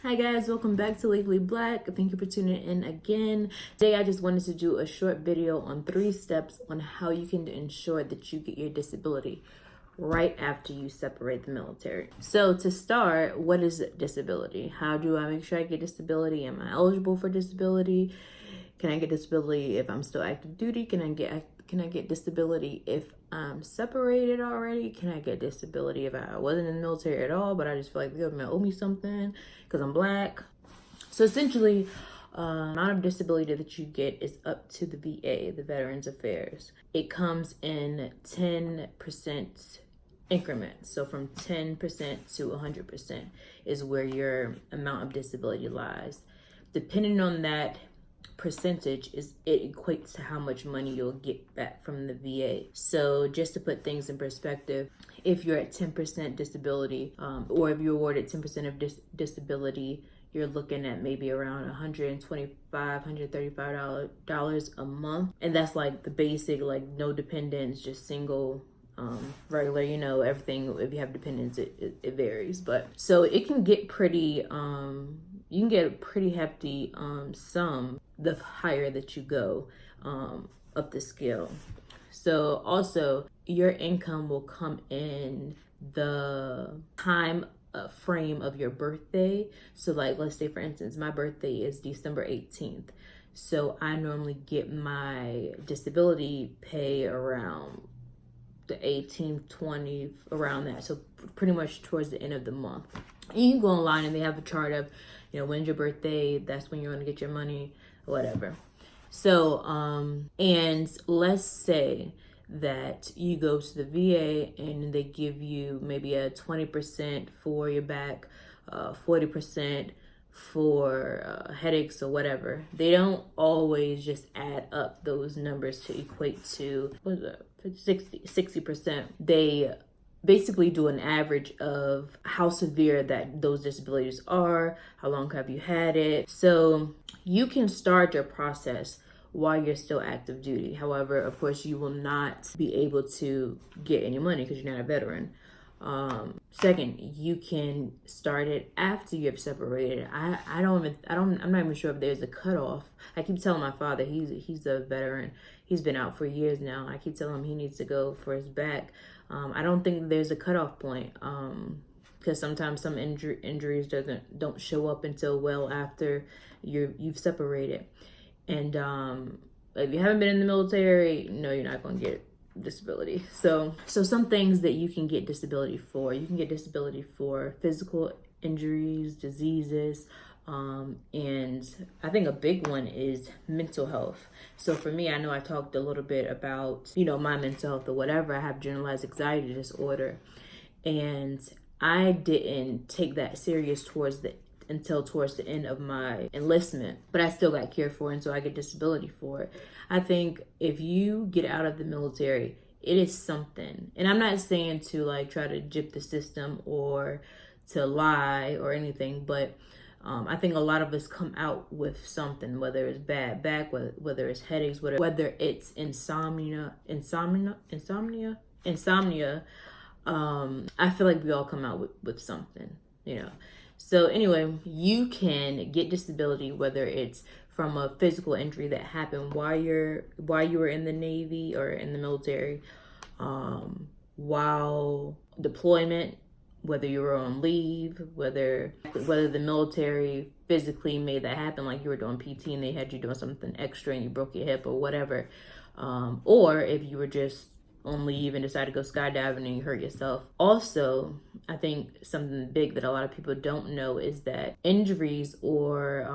Hi guys, welcome back to Legally Black. Thank you for tuning in again. Today I just wanted to do a short video on 3 steps on how you can ensure that you get your disability right after you separate the military. So to start, what is disability? How do I make sure I get disability? Am I eligible for disability? Can I get disability if I'm still active duty? Can I get disability if I'm separated already? Can I get disability if I wasn't in the military at all, but I just feel like the government owe me something because I'm Black? So essentially, amount of disability that you get is up to the VA, the Veterans Affairs. It comes in 10% increments. So from 10% to 100% is where your amount of disability lies. Depending on that percentage, it equates to how much money you'll get back from the VA. So just to put things in perspective, if you're at 10% disability, or if you're awarded 10% of disability, you're looking at maybe around $125, $135 a month. And that's like the basic, like no dependents, just single, regular, everything. If you have dependents, it varies. But so it can get pretty, you can get a pretty hefty sum the higher that you go up the scale. So also your income will come in the time frame of your birthday. So like, let's say for instance, my birthday is December 18th. So I normally get my disability pay around the 18th, 20th, around that. So pretty much towards the end of the month. And you can go online and they have a chart of, when's your birthday, that's when you're going to get your money, whatever. So, and let's say that you go to the VA and they give you maybe a 20% for your back, 40% for headaches or whatever. They don't always just add up those numbers to equate to, 60%. They basically do an average of how severe that those disabilities are, how long have you had it. So you can start your process while you're still active duty. However, of course, you will not be able to get any money because you're not a veteran. Second, you can start it after you have separated. I'm not even sure if there's a cutoff. I keep telling my father, he's a veteran. He's been out for years now. I keep telling him he needs to go for his back. I don't think there's a cutoff point. Because sometimes some injuries don't show up until well after you've separated. And if you haven't been in the military, no, you're not going to get disability. So some things that you can get disability for. You can get disability for physical injuries, diseases, and I think a big one is mental health. So for me, I know I talked a little bit about, my mental health or whatever. I have generalized anxiety disorder, and I didn't take that serious until towards the end of my enlistment, but I still got cared for, and so I get disability for it. I think if you get out of the military, it is something. And I'm not saying to like try to gyp the system or to lie or anything, but I think a lot of us come out with something, whether it's bad back, whether it's headaches, whether it's insomnia. I feel like we all come out with something, So anyway, you can get disability, whether it's from a physical injury that happened while you were in the Navy or in the military, while deployment, whether you were on leave, whether the military physically made that happen, like you were doing PT and they had you doing something extra and you broke your hip or whatever, or if you were just on leave and decided to go skydiving and you hurt yourself. Also, I think something big that a lot of people don't know is that injuries or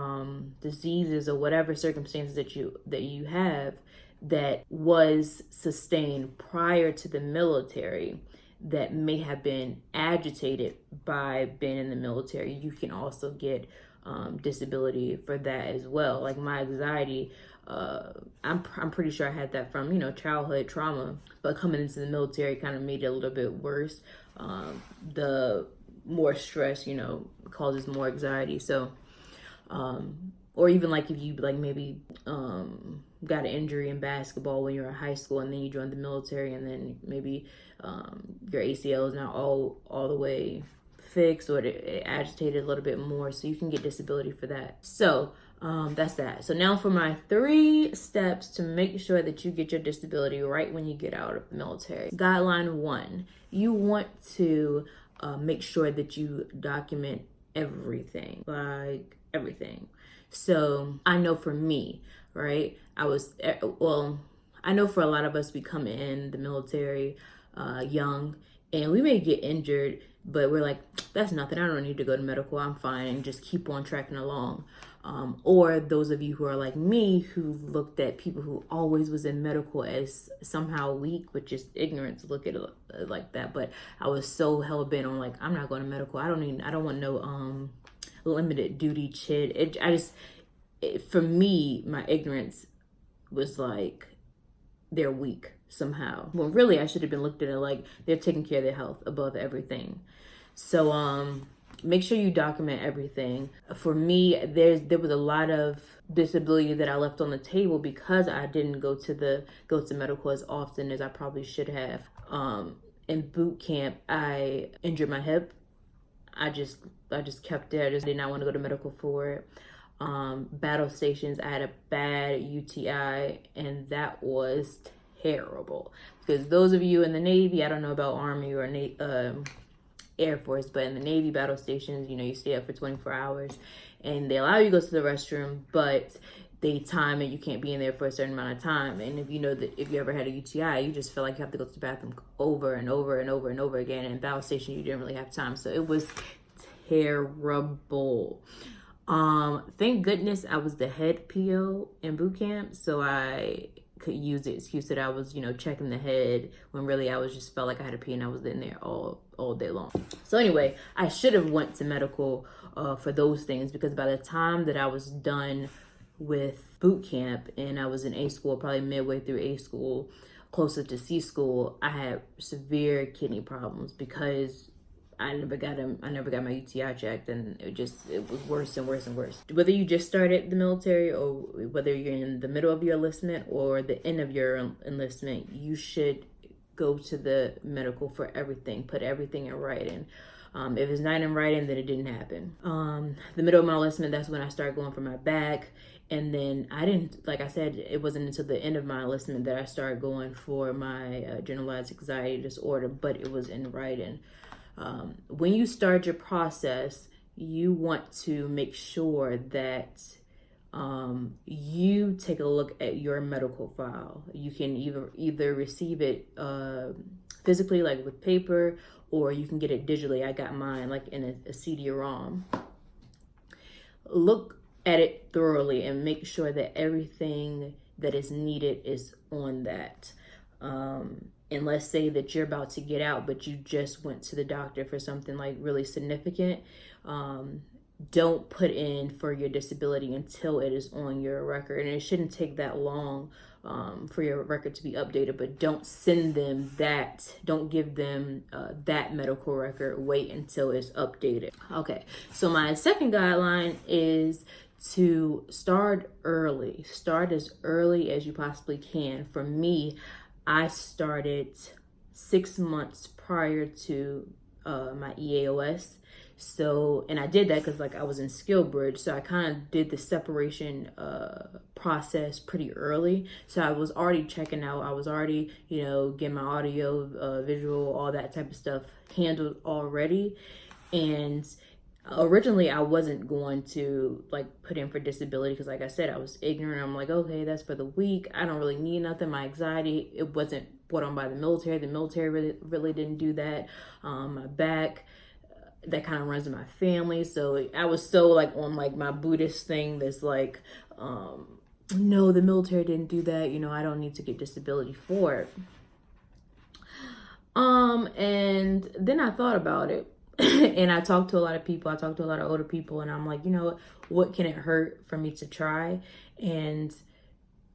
diseases or whatever circumstances that you have that was sustained prior to the military that may have been agitated by being in the military, you can also get disability for that as well. Like my anxiety, I'm pretty sure I had that from, childhood trauma, but coming into the military kind of made it a little bit worse. The more stress, causes more anxiety. So, or even like if you like maybe got an injury in basketball when you were in high school and then you joined the military and then maybe your ACL is now all the way fixed or it agitated a little bit more, so you can get disability for that. So that's that. So now for my 3 steps to make sure that you get your disability right when you get out of the military. Guideline 1, you want to make sure that you document everything, like everything. So I know for me, right, I know for a lot of us, we come in the military young, and we may get injured, but we're like, that's nothing, I don't need to go to medical, I'm fine, and just keep on tracking along. Or those of you who are like me, who've looked at people who always was in medical as somehow weak, which is ignorant to look at it like that. But I was so hell-bent on like, I'm not going to medical, I don't want no limited duty chit. For me, my ignorance was like, they're weak somehow. Well, really, I should have been looked at it like they're taking care of their health above everything. So make sure you document everything. For me, there was a lot of disability that I left on the table because I didn't go to medical as often as I probably should have. In boot camp, I injured my hip. I just kept it. I just did not want to go to medical for it. Battle stations, I had a bad UTI, and that was terrible. Because those of you in the Navy, I don't know about Army or Air Force, but in the Navy battle stations, you stay up for 24 hours, and they allow you to go to the restroom, but they time it. You can't be in there for a certain amount of time. And if you ever had a UTI, you just feel like you have to go to the bathroom over and over and over and over again. And in battle station, you didn't really have time, so it was terrible. Thank goodness I was the head PO in boot camp, so I could use the excuse that I was, checking the head, when really I was just felt like I had to pee, and I was in there all day long. So anyway, I should have went to medical for those things, because by the time that I was done with boot camp and I was in A school, probably midway through A school, closer to C school, I had severe kidney problems because I never got my UTI checked, and it was worse and worse and worse. Whether you just started the military or whether you're in the middle of your enlistment or the end of your enlistment, you should go to the medical for everything. Put everything in writing. If it's not in writing, then it didn't happen. The middle of my enlistment, that's when I started going for my back. And then like I said, it wasn't until the end of my enlistment that I started going for my generalized anxiety disorder, but it was in writing. When you start your process, you want to make sure that you take a look at your medical file. You can either receive it physically, like with paper, or you can get it digitally. I got mine like in a CD-ROM. Look at it thoroughly and make sure that everything that is needed is on that. And let's say that you're about to get out, but you just went to the doctor for something like really significant. Don't put in for your disability until it is on your record. And it shouldn't take that long for your record to be updated, but don't give them that medical record. Wait until it's updated. Okay, so my second guideline is to start early. Start as early as you possibly can. For me, I started 6 months prior to my EAOS. So, and I did that because I was in SkillBridge. So I kind of did the separation process pretty early. So I was already checking out. I was already, getting my audio, visual, all that type of stuff handled already. And originally I wasn't going to put in for disability because like I said, I was ignorant. I'm like, okay, that's for the weak. I don't really need nothing. My anxiety, it wasn't brought on by the military. The military really didn't do that. My back, that kind of runs in my family. So I was so on my Buddhist thing that's no, the military didn't do that. I don't need to get disability for it. And then I thought about it. And I talked to a lot of people. I talked to a lot of older people, and I'm like, what can it hurt for me to try? And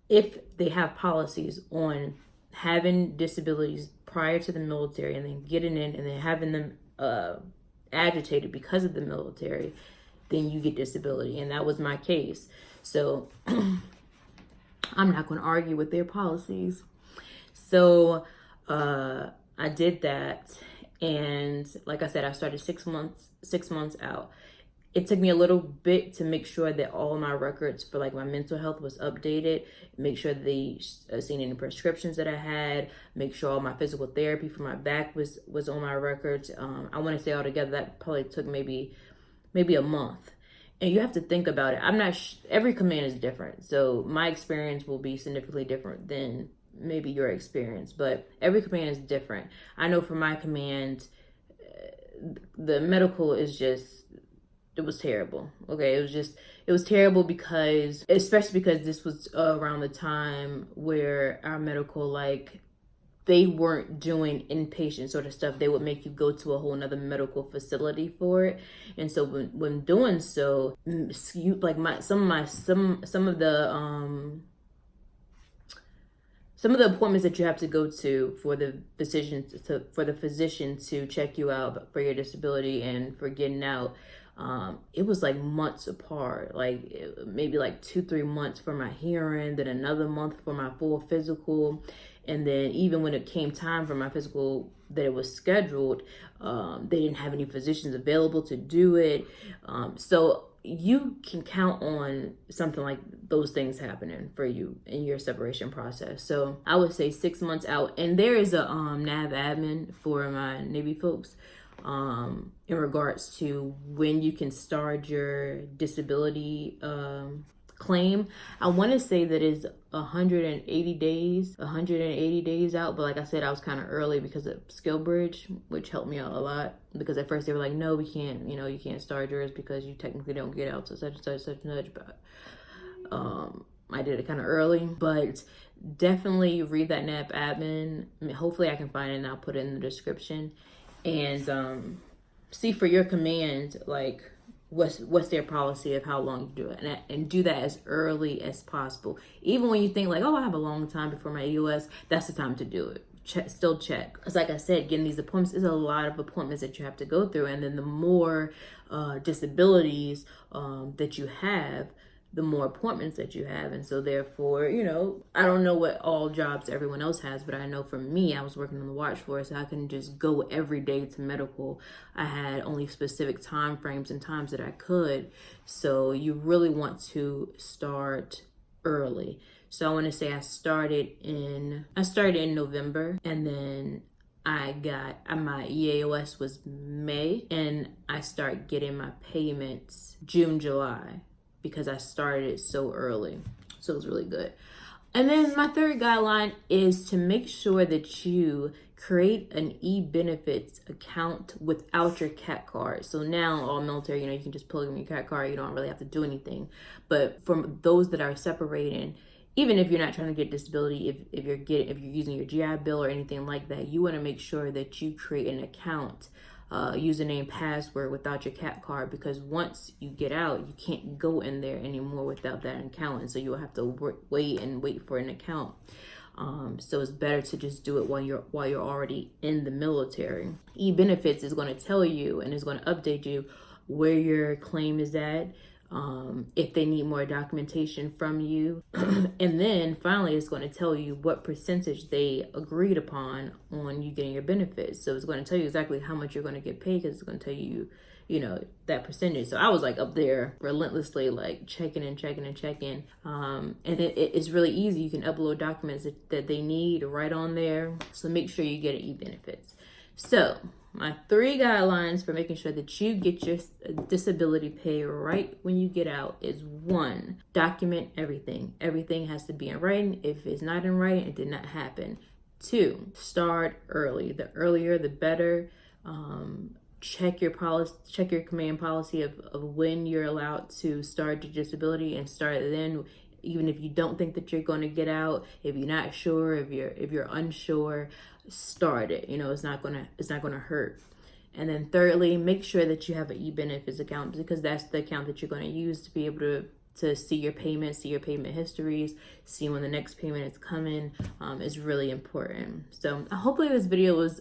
if they have policies on having disabilities prior to the military and then getting in and then having them agitated because of the military, then you get disability. And that was my case. So I'm not going to argue with their policies. So I did that. And like I said, I started 6 months out. It took me a little bit to make sure that all my records for like my mental health was updated, make sure they seen any prescriptions that I had, make sure all my physical therapy for my back was on my records. I want to say altogether that probably took maybe a month. And you have to think about it. I'm not every command is different, so my experience will be significantly different than maybe your experience, but every command is different. I know for my command, the medical is just, it was terrible. Okay, it was terrible because, especially because this was around the time where our medical, like, they weren't doing inpatient sort of stuff. They would make you go to a whole nother medical facility for it. And so when doing so, you, like some of the appointments that you have to go to for the physician to check you out for your disability and for getting out, it was like months apart, like maybe like 2-3 months for my hearing, then another month for my full physical. And then even when it came time for my physical that it was scheduled, they didn't have any physicians available to do it. So you can count on something like those things happening for you in your separation process. So I would say 6 months out. And there is a NAV admin for my Navy folks in regards to when you can start your disability claim. I want to say that is 180 days out, but like I said, I was kind of early because of SkillBridge, which helped me out a lot, because at first they were like, no, we can't, you can't start yours because you technically don't get out to such and such and such, but I did it kind of early. But definitely read that NAP admin. I mean, hopefully I can find it and I'll put it in the description, and see for your command, like, what's their policy of how long you do it, and do that as early as possible. Even when you think like, oh, I have a long time before my EOS, that's the time to do it. Still check. Because like I said, getting these appointments is a lot of appointments that you have to go through. And then the more disabilities that you have, the more appointments that you have. And so therefore, I don't know what all jobs everyone else has, but I know for me, I was working on the watch floor, so I couldn't just go every day to medical. I had only specific time frames and times that I could. So you really want to start early. So I want to say I started in November, and then I got my EAOS was May, and I start getting my payments June, July, because I started it so early. So it was really good. And then my third guideline is to make sure that you create an e-benefits account without your CAT card. So now all military, you can just plug in your CAT card. You don't really have to do anything. But for those that are separating, even if you're not trying to get disability, if you're using your GI Bill or anything like that, you want to make sure that you create an account, username, password, without your CAT card, because once you get out, you can't go in there anymore without that account, and so you'll have to wait for an account. So it's better to just do it while you're already in the military. E-benefits is going to tell you and is going to update you where your claim is at, if they need more documentation from you. And then finally, it's going to tell you what percentage they agreed upon on you getting your benefits. So it's going to tell you exactly how much you're going to get paid, because it's going to tell you, that percentage. So I was like up there relentlessly, like checking. And it's really easy. You can upload documents that they need right on there. So make sure you get e-benefits. So my 3 guidelines for making sure that you get your disability pay right when you get out is: 1, document everything. Everything has to be in writing. If it's not in writing, it did not happen. 2, start early. The earlier, the better. Check your command policy of when you're allowed to start your disability, and start then. Even if you don't think that you're going to get out, if you're not sure, if you're unsure, start it. It's not gonna hurt. And then thirdly, make sure that you have an e-benefits account, because that's the account that you're going to use to be able to see your payments, see your payment histories, see when the next payment is coming. Is really important. So hopefully this video was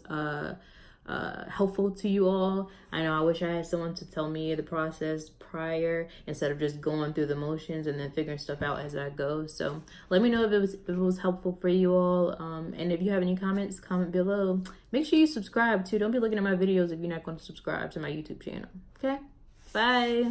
helpful to you all. I know I wish I had someone to tell me the process prior instead of just going through the motions and then figuring stuff out as I go. So let me know if it was helpful for you all. And if you have any comments, comment below. Make sure you subscribe too. Don't be looking at my videos if you're not going to subscribe to my YouTube channel. Okay? Bye.